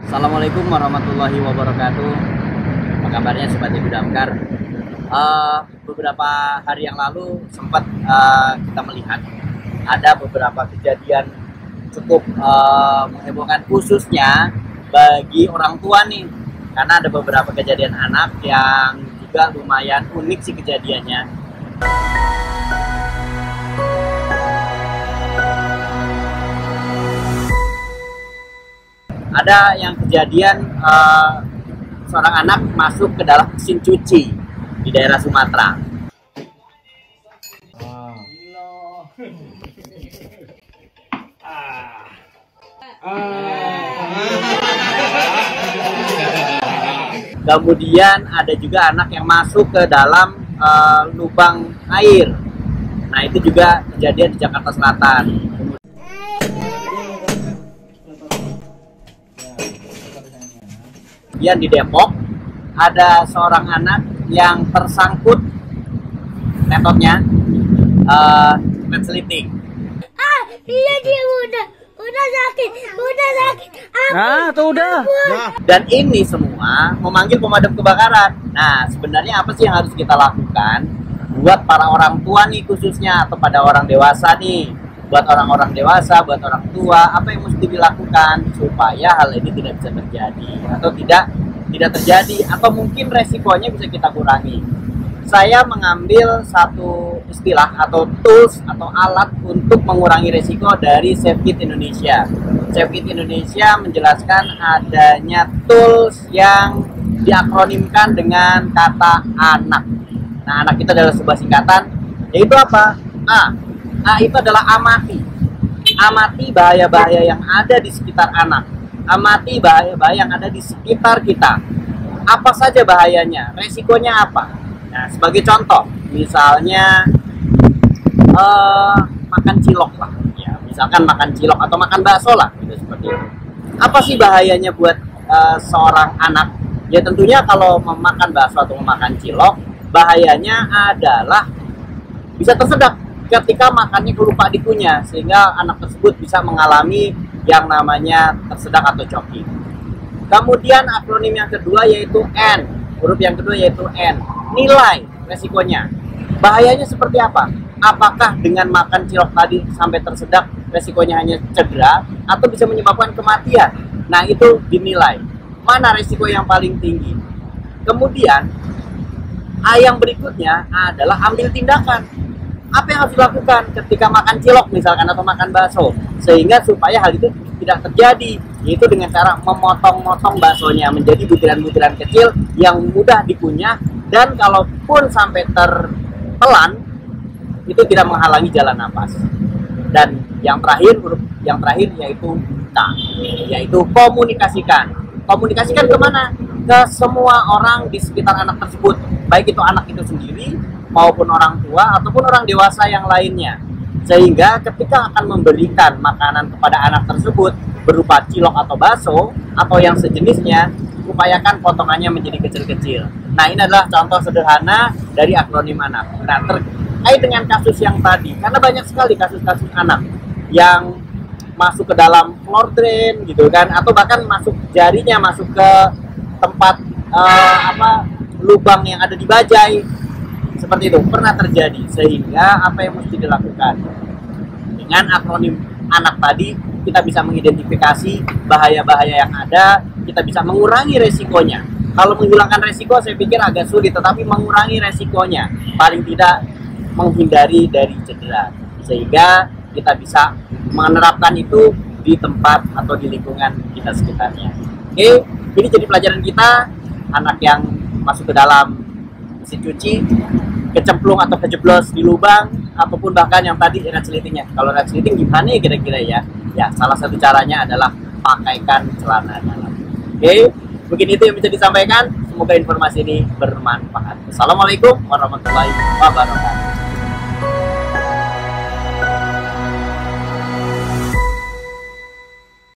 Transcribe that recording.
Assalamualaikum warahmatullahi wabarakatuh. Apa kabarnya Sobat Ibu Damkar? Beberapa hari yang lalu sempat kita melihat ada beberapa kejadian cukup menghebohkan, khususnya bagi orang tua nih, karena ada beberapa kejadian anak yang juga lumayan unik sih kejadiannya. Ada yang kejadian seorang anak masuk ke dalam mesin cuci di daerah Sumatera. Kemudian ada juga anak yang masuk ke dalam lubang air. Nah, itu juga kejadian di Jakarta Selatan. Kemudian di Depok ada seorang anak yang tersangkut netotnya resleting. Iya dia udah sakit. Nah, tuh udah. Dan ini semua memanggil pemadam kebakaran. Nah, sebenarnya apa sih yang harus kita lakukan buat para orang tua nih, khususnya, atau pada orang dewasa nih? Buat orang-orang dewasa, buat orang tua, apa yang mesti dilakukan supaya hal ini tidak bisa terjadi atau tidak terjadi, atau mungkin resikonya bisa kita kurangi. Saya mengambil satu istilah atau tools atau alat untuk mengurangi resiko dari SafeKit Indonesia. SafeKit Indonesia menjelaskan adanya tools yang diakronimkan dengan kata anak. Nah, anak itu adalah sebuah singkatan, yaitu apa? A itu adalah amati. Amati bahaya-bahaya yang ada di sekitar anak. Amati bahaya-bahaya yang ada di sekitar kita. Apa saja bahayanya? Resikonya apa? Nah, sebagai contoh, misalnya makan cilok lah. Ya, misalkan makan cilok atau makan bakso lah, gitu, seperti itu. Apa sih bahayanya buat seorang anak? Ya tentunya kalau memakan bakso atau memakan cilok, bahayanya adalah bisa tersedak ketika makannya kelupa dikunyah, sehingga anak tersebut bisa mengalami yang namanya tersedak atau choking. Kemudian akronim yang kedua yaitu N, huruf yang kedua yaitu N, nilai resikonya. Bahayanya seperti apa? Apakah dengan makan cilok tadi sampai tersedak resikonya hanya cedera atau bisa menyebabkan kematian? Nah, itu dinilai. Mana resiko yang paling tinggi? Kemudian yang berikutnya adalah ambil tindakan. Apa yang harus dilakukan ketika makan cilok misalkan atau makan bakso, sehingga supaya hal itu tidak terjadi, yaitu dengan cara memotong-motong baksonya menjadi butiran-butiran kecil yang mudah dikunyah, dan kalaupun sampai tertelan itu tidak menghalangi jalan napas. Dan yang terakhir yaitu K, yaitu komunikasikan. Komunikasikan kemana? Ke semua orang di sekitar anak tersebut, baik itu anak itu sendiri maupun orang tua ataupun orang dewasa yang lainnya, sehingga ketika akan memberikan makanan kepada anak tersebut berupa cilok atau bakso atau yang sejenisnya, upayakan potongannya menjadi kecil-kecil. Nah, ini adalah contoh sederhana dari akronim anak. Nah, terkait dengan kasus yang tadi, karena banyak sekali kasus-kasus anak yang masuk ke dalam floor drain gitu kan, atau bahkan masuk jarinya masuk ke tempat lubang yang ada di bajai. Seperti itu pernah terjadi, sehingga apa yang mesti dilakukan? Dengan akronim anak tadi, kita bisa mengidentifikasi bahaya-bahaya yang ada, kita bisa mengurangi resikonya. Kalau menghilangkan resiko saya pikir agak sulit, tetapi mengurangi resikonya, paling tidak menghindari dari cedera, sehingga kita bisa menerapkan itu di tempat atau di lingkungan kita sekitarnya. Oke, ini jadi pelajaran kita. Anak yang masuk ke dalam mesin cuci, kecemplung atau kejeblos di lubang, ataupun bahkan yang tadi resletingnya. Kalau resleting gimana ya kira-kira ya? Ya, salah satu caranya adalah pakaikan celana dalam. Oke, mungkin itu yang bisa disampaikan. Semoga informasi ini bermanfaat. Assalamualaikum warahmatullahi wabarakatuh.